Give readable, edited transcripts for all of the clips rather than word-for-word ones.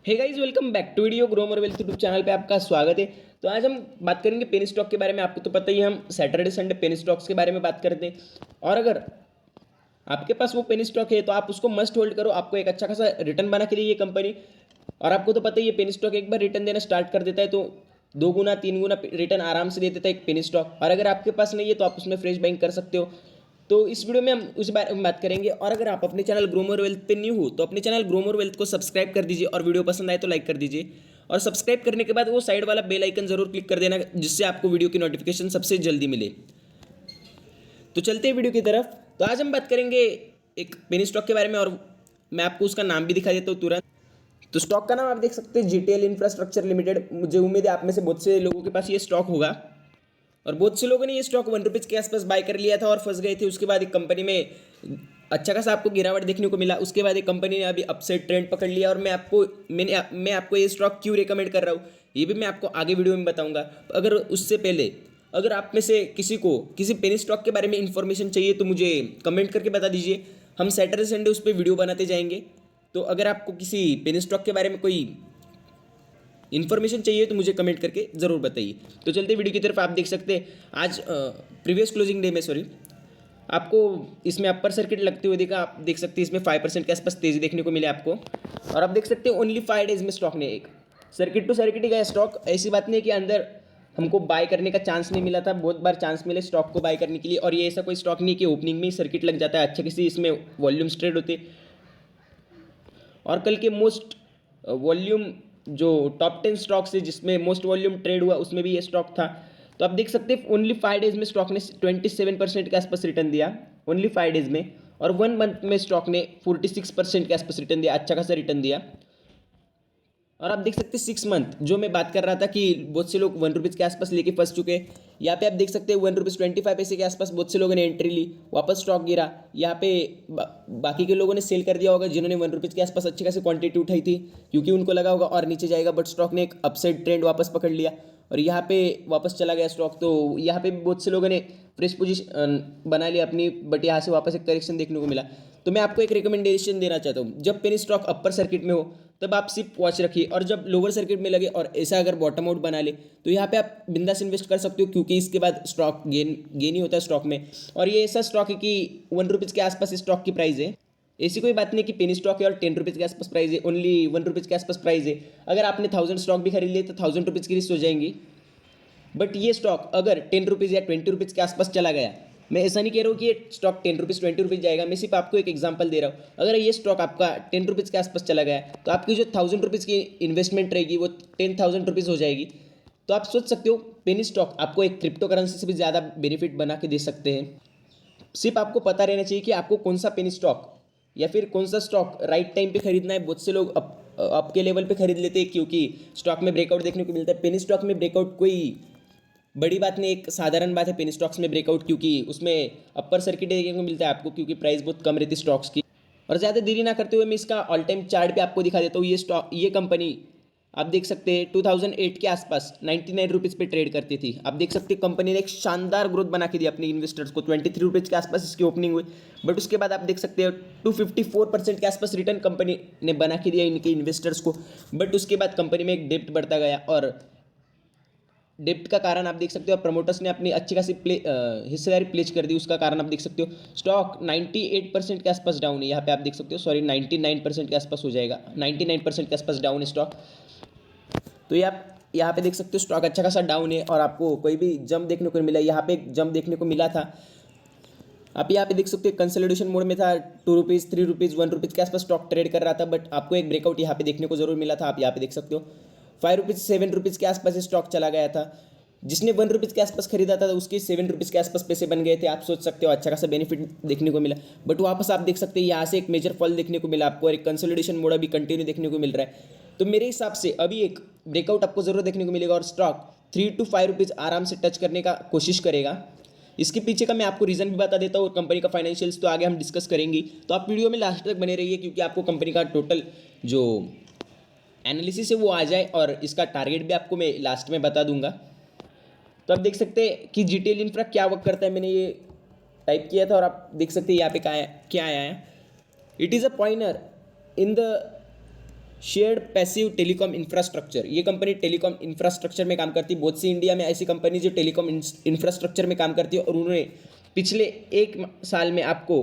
Hey guys, welcome back to video grow more wealth YouTube channel पे आपका स्वागत है। तो आज हम बात करेंगे पेन स्टॉक के बारे में। आपको तो पता ही है, हम सैटरडे संडे पेन स्टॉक्स के बारे में बात करते हैं। और अगर आपके पास वो पेन स्टॉक है तो आप उसको मस्ट होल्ड करो। आपको एक अच्छा खासा रिटर्न बना के देगी ये कंपनी। और आपको तो पता ही है, पेन स्टॉक एक बार रिटर्न देना स्टार्ट कर देता है तो 2 गुना 3 गुना रिटर्न आराम से दे देता है एक पेन स्टॉक। और अगर आपके पास नहीं है तो आप उसमें फ्रेश बाइंग कर सकते हो। तो इस वीडियो में हम उस बारे में बात करेंगे। और अगर आप अपने चैनल ग्रो मोर वेल्थ पे न्यू हो तो अपने चैनल ग्रो मोर वेल्थ को सब्सक्राइब कर दीजिए, और वीडियो पसंद आए तो लाइक कर दीजिए। और सब्सक्राइब करने के बाद वो साइड वाला बेल आइकन जरूर क्लिक कर देना, जिससे आपको वीडियो की नोटिफिकेशन सबसे जल्दी मिले। तो चलते हैं वीडियो की तरफ। तो आज हम बात करेंगे एक पेनी स्टॉक के बारे में, और मैं आपको उसका नाम भी दिखा देता हूँ तुरंत। तो स्टॉक का नाम आप देख सकते हैं, जीटीएल इंफ्रास्ट्रक्चर लिमिटेड। मुझे उम्मीद है आप में से बहुत से लोगों के पास ये स्टॉक होगा, और बहुत से लोगों ने ये स्टॉक ₹1 के आसपास बाय कर लिया था और फंस गए थे। उसके बाद एक कंपनी में अच्छा खासा आपको गिरावट देखने को मिला। उसके बाद एक कंपनी ने अभी अपसाइड ट्रेंड पकड़ लिया। और मैं आपको ये स्टॉक क्यों रिकमेंड कर रहा हूँ, ये भी मैं आपको आगे वीडियो में बताऊंगा। अगर उससे पहले, अगर आप में से किसी को किसी पेनी स्टॉक के बारे में इंफॉर्मेशन चाहिए तो मुझे कमेंट करके बता दीजिए। हम सैटरडे संडे उस पर वीडियो बनाते जाएंगे। तो अगर आपको किसी पेनी स्टॉक के बारे में कोई इन्फॉर्मेशन चाहिए तो मुझे कमेंट करके ज़रूर बताइए। तो चलते वीडियो की तरफ। आप देख सकते हैं आज प्रीवियस क्लोजिंग डे में आपको इसमें अपर सर्किट लगते हुए देखा। आप देख सकते हैं इसमें 5% के आसपास तेज़ी देखने को मिले आपको। और आप देख सकते हैं ओनली 5 डेज में स्टॉक ने एक सर्किट टू सर्किट ही गया स्टॉक। ऐसी बात नहीं है कि अंदर हमको बाय करने का चांस नहीं मिला था, बहुत बार चांस मिले स्टॉक को बाय करने के लिए। और ये ऐसा कोई स्टॉक नहीं कि ओपनिंग में ही सर्किट लग जाता है। अच्छे किसी इसमें वॉल्यूम्स ट्रेड होते। और कल के मोस्ट वॉल्यूम जो टॉप 10 स्टॉक्स है जिसमें मोस्ट वॉल्यूम ट्रेड हुआ, उसमें भी ये स्टॉक था। तो आप देख सकते हैं ओनली 5 डेज में स्टॉक ने 27% के आसपास रिटर्न दिया, ओनली 5 डेज में। और 1 मंथ में स्टॉक ने 46% के आसपास रिटर्न दिया, अच्छा खासा रिटर्न दिया। और आप देख सकते हैं 6 मंथ, जो मैं बात कर रहा था कि बहुत से लोग ₹1 के आसपास लेके फंस चुके हैं। यहाँ पे आप देख सकते हैं ₹1.25 के आसपास बहुत से लोगों ने एंट्री ली, वापस स्टॉक गिरा। यहाँ पे बाकी के लोगों ने सेल कर दिया होगा, जिन्होंने ₹1 के आसपास अच्छी खासी क्वांटिटी उठाई थी, क्योंकि उनको लगा होगा और नीचे जाएगा। बट स्टॉक ने एक अपसाइड ट्रेंड वापस पकड़ लिया और यहाँ पे वापस चला गया स्टॉक। तो यहाँ पे बहुत से लोगों ने फ्रेश पोजीशन बना लिया अपनी, बट यहाँ से वापस एक करेक्शन देखने को मिला। तो मैं आपको एक रिकमेंडेशन देना चाहता हूँ, जब पेनी स्टॉक अपर सर्किट में हो तब आप सिर्फ वॉच रखिए, और जब लोअर सर्किट में लगे और ऐसा अगर बॉटम आउट बना ले तो यहाँ पे आप बिंदास इन्वेस्ट कर सकते हो, क्योंकि इसके बाद स्टॉक गेन ही होता है स्टॉक में। और ये ऐसा स्टॉक है कि ₹1 के आसपास स्टॉक की प्राइस है। ऐसी कोई बात नहीं कि पेनी स्टॉक है और ₹10 के आसपास प्राइस है, ओनली ₹1 के आसपास प्राइस है। अगर आपने 1000 स्टॉक भी खरीद लिए तो ₹1000 की रिस्क हो जाएंगी। बट ये स्टॉक अगर ₹10 या ₹20 के आसपास चला गया, मैं ऐसा नहीं कह रहा हूँ कि ये स्टॉक ₹10 ₹20 जाएगा, मैं सिर्फ आपको एक एग्जांपल दे रहा हूँ। अगर ये स्टॉक आपका ₹10 के आसपास चला गया तो आपकी जो ₹1000 की इन्वेस्टमेंट रहेगी वो ₹10,000 हो जाएगी। तो आप सोच सकते हो, पेनी स्टॉक आपको एक क्रिप्टो करेंसी से भी ज़्यादा बेनिफिट बना के दे सकते हैं। सिर्फ आपको पता रहना चाहिए कि आपको कौन सा पेनी स्टॉक या फिर कौन सा स्टॉक राइट टाइम पे खरीदना है। बहुत से लोग अप के लेवल पे खरीद लेते हैं, क्योंकि स्टॉक में ब्रेकआउट देखने को मिलता है। पेनी स्टॉक में ब्रेकआउट कोई बड़ी बात नहीं, एक साधारण बात है पेनी स्टॉक्स में ब्रेकआउट, क्योंकि उसमें अपर सर्किट देखने को मिलता है आपको, क्योंकि प्राइस बहुत कम रहती है स्टॉक्स की। और ज़्यादा देरी ना करते हुए मैं इसका ऑल टाइम चार्ट पे आपको दिखा देता हूँ। ये कंपनी आप देख सकते हैं 2008 के आसपास ₹99 पे ट्रेड करती थी। आप देख सकते हैं कंपनी ने एक शानदार ग्रोथ बना के दी अपने इन्वेस्टर्स को। ₹23 के आसपास इसकी ओपनिंग हुई, बट उसके बाद आप देख सकते हैं 254% के आसपास रिटर्न कंपनी ने बना के दिया इनके इन्वेस्टर्स को। बट उसके बाद कंपनी में एक डेप्ट बढ़ता गया, और डेप्ट का कारण आप देख सकते हो, प्रमोटर्स ने अपनी अच्छी खासी हिस्सेदारी प्लेज कर दी। उसका कारण आप देख सकते हो स्टॉक 98% के आसपास डाउन है। यहाँ पे आप देख सकते हो, सॉरी 99% के आसपास हो जाएगा, 99% के आसपास डाउन है स्टॉक। तो ये आप यहाँ पे देख सकते हो स्टॉक अच्छा खासा डाउन है, और आपको कोई भी जंप देखने को नहीं मिला। यहाँ पे एक जंप देखने को मिला था, आप यहाँ पे देख सकते हो कंसोलिडेशन मोड में था। ₹2 ₹3 ₹1 के आसपास स्टॉक ट्रेड कर रहा था, बट आपको एक ब्रेकआउट यहाँ पे देखने को जरूर मिला था। आप यहाँ पे देख सकते हो ₹5 ₹7 के आसपास स्टॉक चला गया था। जिसने ₹1 के आसपास खरीदा था उसके ₹7 के आसपास पैसे बन गए थे। आप सोच सकते हो अच्छा खासा बेनिफिट देखने को मिला। बट वापस आप देख सकते हैं यहाँ से एक मेजर फॉल देखने को मिला आपको, और एक कंसोलिडेशन मोड अभी कंटिन्यू देखने को मिल रहा है। तो मेरे हिसाब से अभी एक ब्रेकआउट आपको जरूर देखने को मिलेगा, और स्टॉक ₹3 to 5 आराम से टच करने का कोशिश करेगा। इसके पीछे का मैं आपको रीज़न भी बता देता हूँ, और कंपनी का फाइनेंशियल्स तो आगे हम डिस्कस करेंगे। तो आप वीडियो में लास्ट तक बने रहिए, क्योंकि आपको कंपनी का टोटल जो एनालिसिस है वो आ जाए, और इसका टारगेट भी आपको मैं लास्ट में बता दूंगा। तो आप देख सकते हैं कि जीटीएल इंफ्रा क्या वर्क करता है। मैंने ये टाइप किया था, और आप देख सकते हैं यहाँ पे क्या आया है। It is a pointer in the shared passive telecom infrastructure, ये कंपनी टेलीकॉम इंफ्रास्ट्रक्चर में काम करती है। बहुत सी इंडिया में ऐसी कंपनी जो टेलीकॉम इंफ्रास्ट्रक्चर में काम करती है और उन्होंने पिछले एक साल में आपको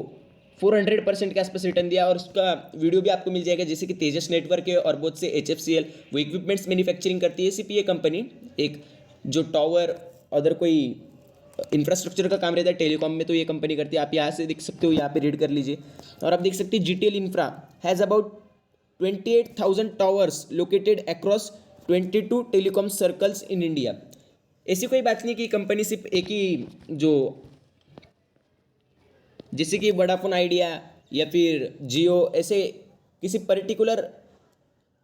400% के आसपास रिटर्न दिया और उसका वीडियो भी आपको मिल जाएगा। जैसे कि तेजस नेटवर्क है और बहुत से HFCL, वो इक्विपमेंट्स मैन्युफैक्चरिंग करती है। CPA कंपनी एक जो टावर अदर कोई इंफ्रास्ट्रक्चर का काम रहता है टेलीकॉम में, तो ये कंपनी करती है। आप यहाँ से देख सकते हो, यहाँ पे रीड कर लीजिए। और आप देख सकते हैं GTL infra has about 28,000 towers located across 22 telecom circles in India. ऐसी कोई बात नहीं कि कंपनी सिर्फ एक ही जो जैसे कि वोडाफोन आइडिया या फिर जियो ऐसे किसी पर्टिकुलर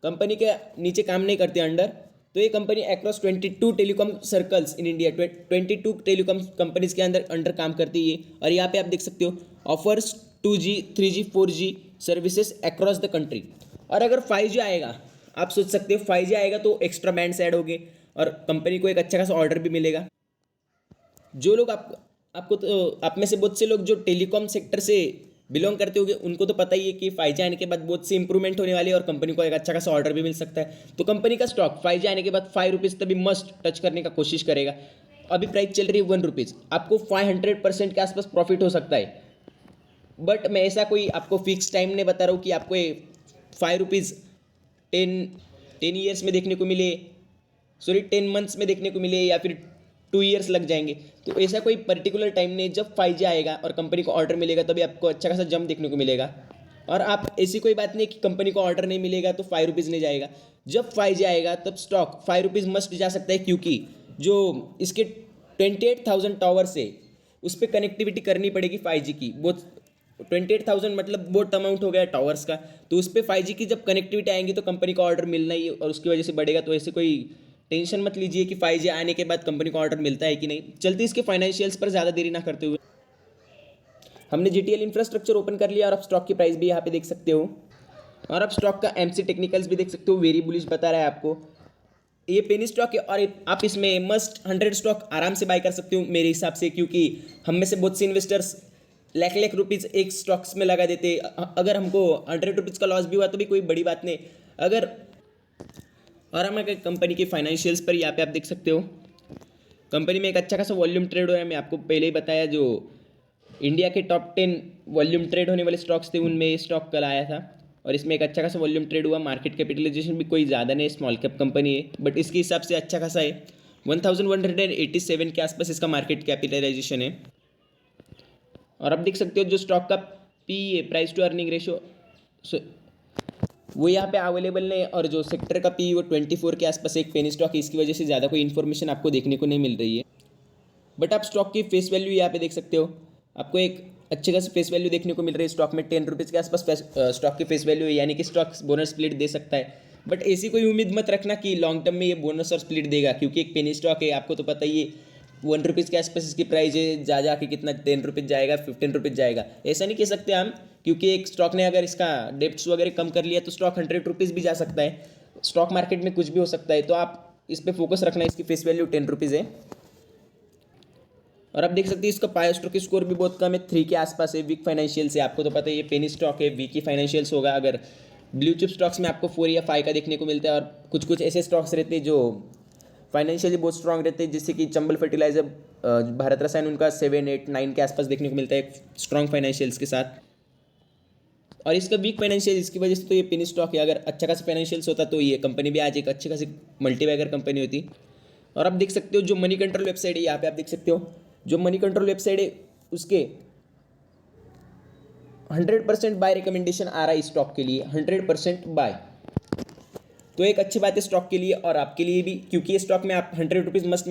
कंपनी के नीचे काम नहीं करते अंडर, तो ये company across 22 telecom circles in India 22 telecom companies के अंडर काम करती है। और यहाँ पे आप देख सकते हो offers 2G 3G 4G services across the country. और अगर 5G आएगा, आप सोच सकते हो 5G आएगा तो एक्स्ट्रा बैंड्स ऐड होंगे और कंपनी को एक अच्छा खासा ऑर्डर भी मिलेगा। जो लोग आपको तो आप में से बहुत से लोग जो टेलीकॉम सेक्टर से बिलोंग करते होंगे उनको तो पता ही है कि 5G आने के बाद बहुत सी इंप्रूवमेंट होने वाली है और कंपनी को एक अच्छा खासा ऑर्डर भी मिल सकता है। तो कंपनी का स्टॉक 5G आने के बाद ₹5 तभी मस्ट टच करने का कोशिश करेगा। अभी प्राइस चल रही है ₹1, आपको 500% के आसपास प्रॉफिट हो सकता है। बट मैं ऐसा कोई आपको फिक्स टाइम नहीं बता रहा हूँ कि आपको ₹5 10 ईयर्स में देखने को मिले, 10 मंथ्स में देखने को मिले या फिर 2 ईयर्स लग जाएंगे। तो ऐसा कोई पर्टिकुलर टाइम नहीं, जब 5G आएगा और कंपनी को ऑर्डर मिलेगा तभी आपको अच्छा खासा जंप देखने को मिलेगा। और आप ऐसी कोई बात नहीं कि कंपनी को ऑर्डर नहीं मिलेगा तो ₹5 नहीं जाएगा। जब 5G आएगा तब स्टॉक ₹5 मस्ट जा सकता है, क्योंकि जो इसके 28,000 टावर्स है उस पर कनेक्टिविटी करनी पड़ेगी 5G की। बहुत 28,000 मतलब बहुत अमाउंट हो गया टावर्स का, तो उस पर 5G की जब कनेक्टिविटी आएंगी तो कंपनी का ऑर्डर मिलना ही और उसकी वजह से बढ़ेगा। तो ऐसे कोई टेंशन मत लीजिए कि 5G आने के बाद कंपनी को ऑर्डर मिलता है कि नहीं। चलते इसके फाइनेंशियल्स पर ज़्यादा देरी ना करते हुए, हमने GTL इंफ्रास्ट्रक्चर ओपन कर लिया और आप स्टॉक की प्राइस भी यहाँ पे देख सकते हो और आप स्टॉक का MC टेक्निकल्स भी देख सकते हो। वेरी बुलिश बता रहा है आपको। ये पेनी स्टॉक है और आप इसमें मस्ट 100 स्टॉक आराम से बाय कर सकते हो मेरे हिसाब से, क्योंकि हम में से बहुत से इन्वेस्टर्स लाख रुपीज़ एक स्टॉक्स में लगा देते। अगर हमको ₹100 का लॉस भी हुआ तो भी कोई बड़ी बात नहीं। अगर और हम अगर कंपनी के फाइनेंशियल्स पर यहाँ पे आप देख सकते हो, कंपनी में एक अच्छा खासा वॉल्यूम ट्रेड हो रहा है। मैं आपको पहले ही बताया जो इंडिया के टॉप 10 वॉल्यूम ट्रेड होने वाले स्टॉक्स थे उनमें ये स्टॉक कल आया था और इसमें एक अच्छा खासा वॉल्यूम ट्रेड हुआ। मार्केट कैपिटलाइजेशन भी कोई ज़्यादा नहीं, स्मॉल कैप कंपनी है बट इसके हिसाब से अच्छा खासा है। 1187 के आसपास इसका मार्केट कैपिटलाइजेशन है। और आप देख सकते हो जो स्टॉक का PE है, प्राइस टू अर्निंग रेशो, वो यहाँ पे अवेलेबल नहीं। और जो सेक्टर का PE वो 24 के आसपास एक पेनी स्टॉक है, इसकी वजह से ज़्यादा कोई इन्फॉर्मेशन आपको देखने को नहीं मिल रही है। बट आप स्टॉक की फेस वैल्यू यहाँ पे देख सकते हो, आपको एक अच्छे खासी फेस वैल्यू देखने को मिल रही है। स्टॉक में ₹10 के आसपास स्टॉक की फेस वैल्यू है, यानी कि स्टॉक बोनस स्प्लिट दे सकता है। बट ऐसी कोई उम्मीद मत रखना कि लॉन्ग टर्म में ये बोनस और स्प्लिट देगा, क्योंकि एक पेनी स्टॉक है, आपको तो पता ही है ₹1 के आसपास इसकी प्राइस है। जा जाके कितना ₹10 जाएगा, ₹15 जाएगा, ऐसा नहीं कह सकते हम, क्योंकि एक स्टॉक ने अगर इसका डेप्ट्स वगैरह कम कर लिया तो स्टॉक ₹100 भी जा सकता है। स्टॉक मार्केट में कुछ भी हो सकता है, तो आप इस पर फोकस रखना। इसकी फेस वैल्यू ₹10 है। और आप देख सकते हैं इसका पाई स्टॉक स्कोर भी बहुत कम है, 3 के आसपास है। वीक फाइनेंशियल से, आपको तो पता है ये पेनी स्टॉक है, वीक ही फाइनेंशियल्स होगा। अगर ब्लू चिप स्टॉक्स में आपको 4 या 5 का देखने को मिलता है और कुछ कुछ ऐसे स्टॉक्स रहते हैं जो फाइनेंशियली बहुत स्ट्रांग रहते हैं, जैसे कि चंबल फर्टिलाइजर, भारत रसायन, उनका 7, 8, 9 के आसपास देखने को मिलता है स्ट्रांग फाइनेंशियल्स के साथ। और इसका वीक फाइनेंशियल, इसकी वजह से तो ये पेनी स्टॉक है। अगर अच्छा खासा फाइनेंशियल्स होता तो ये कंपनी भी आज एक अच्छी खासी मल्टीबैगर कंपनी होती। और आप देख सकते हो जो मनी कंट्रोल वेबसाइट है, यहाँ पे आप देख सकते हो जो मनी कंट्रोल वेबसाइट है उसके 100% बाय रिकमेंडेशन आ रहा है इस स्टॉक के लिए, 100% बाय। तो एक अच्छी बात है स्टॉक के लिए और आपके लिए भी, क्योंकि ये स्टॉक में आप ₹100 मस्त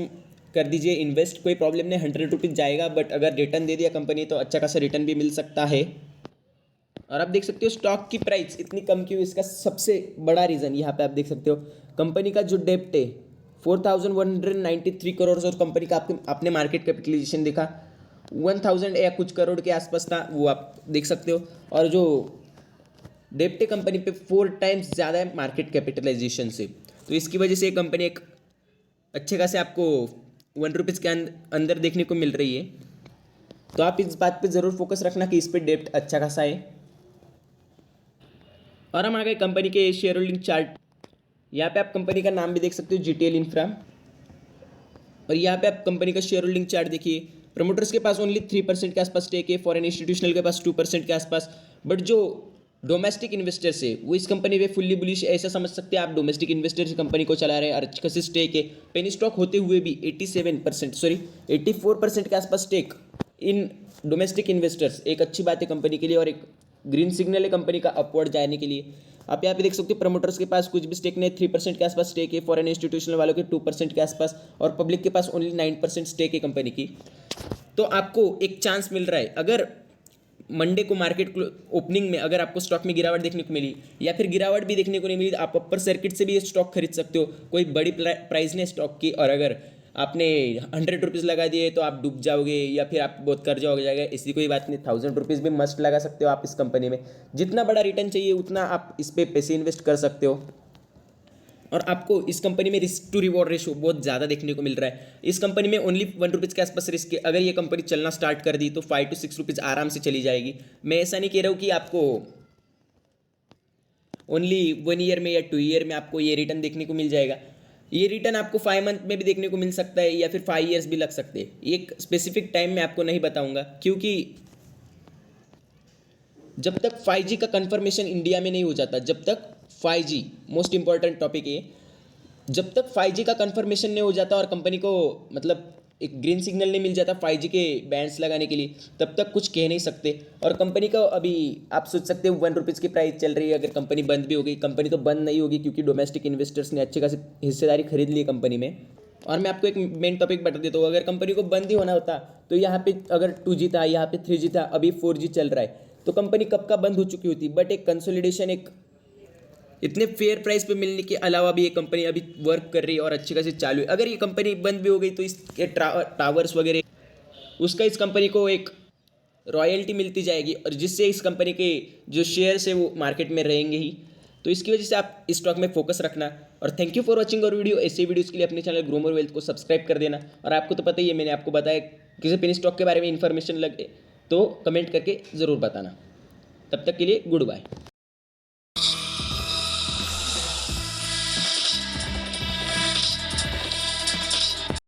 कर दीजिए इन्वेस्ट, कोई प्रॉब्लम नहीं, ₹100 जाएगा। बट अगर रिटर्न दे दिया कंपनी तो अच्छा खासा रिटर्न भी मिल सकता है। और आप देख सकते हो स्टॉक की प्राइस इतनी कम क्यों, इसका सबसे बड़ा रीज़न यहाँ पे आप देख सकते हो कंपनी का जो डेप्ट है 4,193 करोड़ और कंपनी का आपने मार्केट कैपिटलाइजेशन देखा 1,000 या कुछ करोड़ के आसपास था, वो आप देख सकते हो। और जो डेप्ट है कंपनी पे 4 टाइम्स ज़्यादा है मार्केट कैपिटलाइजेशन से, तो इसकी वजह से ये कंपनी एक अच्छे खासे आपको ₹1 के अंदर देखने को मिल रही है। तो आप इस बात पे ज़रूर फोकस रखना कि इस पे डेप्ट अच्छा खासा है। और हम आ गए कंपनी के शेयर होल्डिंग चार्ट। यहाँ पे आप कंपनी का नाम भी देख सकते हो, जीटीएल इंफ्रा। और यहाँ पे आप कंपनी का शेयर होल्डिंग चार्ट देखिए, प्रमोटर्स के पास ओनली 3% के आसपास स्टेक है, फॉरेन इंस्टीट्यूशनल के पास 2% के आसपास। बट जो डोमेस्टिक इन्वेस्टर्स है वो इस कंपनी पे फुल्ली बुलिश है, ऐसा समझ सकते हैं आप। डोमेस्टिक इन्वेस्टर्स कंपनी को चला रहे हैं और अच्छी खासी स्टेक है। पेनी स्टॉक होते हुए भी 84% के आसपास स्टेक इन डोमेस्टिक इन्वेस्टर्स एक अच्छी बात है कंपनी के लिए, और एक ग्रीन सिग्नल है कंपनी का अपवर्ड जाने के लिए। आप यहाँ पे देख सकते हो प्रमोटर्स के पास कुछ भी स्टेक नहीं, 3% के आसपास स्टेक है, फॉरेन इंस्टीट्यूशनल वालों के 2% के आसपास, और पब्लिक के पास ओनली 9% स्टेक है कंपनी की। तो आपको एक चांस मिल रहा है, अगर मंडे को मार्केट ओपनिंग में अगर आपको स्टॉक में गिरावट देखने को मिली या फिर गिरावट भी देखने को नहीं मिली, आप अपर सर्किट से भी ये स्टॉक खरीद सकते हो। कोई बड़ी प्राइस नहीं स्टॉक की, और अगर आपने 100 रुपीज़ लगा दिए तो आप डूब जाओगे या फिर आप बहुत कर्जा हो जाएगा, ऐसी कोई बात नहीं। 1000 रुपीज़ भी मस्ट लगा सकते हो आप इस कंपनी में। जितना बड़ा रिटर्न चाहिए उतना आप इस पर पैसे इन्वेस्ट कर सकते हो, और आपको इस कंपनी में रिस्क टू रिवॉर्ड रेशो बहुत ज़्यादा देखने को मिल रहा है। इस कंपनी में ओनली 1 रुपीज़ के आसपास रिस्क है। अगर ये कंपनी चलना स्टार्ट कर दी तो 5 to 6 रुपीज़ आराम से चली जाएगी। मैं ऐसा नहीं कह रहा हूँ कि आपको ओनली 1 ईयर में या 2 ईयर में आपको ये रिटर्न देखने को मिल जाएगा। ये रिटर्न आपको 5 मंथ में भी देखने को मिल सकता है, या फिर 5 ईयर्स भी लग सकते हैं। एक स्पेसिफिक टाइम में आपको नहीं बताऊंगा, क्योंकि जब तक 5G का कंफर्मेशन इंडिया में नहीं हो जाता, जब तक 5G मोस्ट इंपॉर्टेंट टॉपिक है, जब तक 5G का कंफर्मेशन नहीं हो जाता और कंपनी को मतलब एक ग्रीन सिग्नल नहीं मिल जाता 5G के बैंड्स लगाने के लिए, तब तक कुछ कह नहीं सकते। और कंपनी का अभी आप सोच सकते हो 1 रुपीज़ की प्राइस चल रही है, अगर कंपनी बंद भी हो गई, कंपनी तो बंद नहीं होगी क्योंकि डोमेस्टिक इन्वेस्टर्स ने अच्छी खासी हिस्सेदारी खरीद ली है कंपनी में। और मैं आपको एक मेन टॉपिक बता देता हूँ, अगर कंपनी को बंद ही होना होता तो यहाँ पे अगर 2G था, यहाँ पे 3G था, अभी 4G चल रहा है, तो कंपनी कब का बंद हो चुकी होती। बट एक कंसोलिडेशन, एक इतने फेयर प्राइस पे मिलने के अलावा भी ये कंपनी अभी वर्क कर रही है और अच्छी खासी चालू है। अगर ये कंपनी बंद भी हो गई तो इसके टावर्स वगैरह उसका इस कंपनी को एक रॉयल्टी मिलती जाएगी, और जिससे इस कंपनी के जो शेयर्स है वो मार्केट में रहेंगे ही। तो इसकी वजह से आप इस स्टॉक में फोकस रखना। और थैंक यू फॉर वॉचिंग और वीडियो। ऐसे वीडियोज़ के लिए अपने चैनल ग्रो मोर वेल्थ को सब्सक्राइब कर देना। और आपको तो पता ही है, मैंने आपको बताया किसी पेनी स्टॉक के बारे में इन्फॉर्मेशन लगे तो कमेंट करके ज़रूर बताना। तब तक के लिए गुड बाय।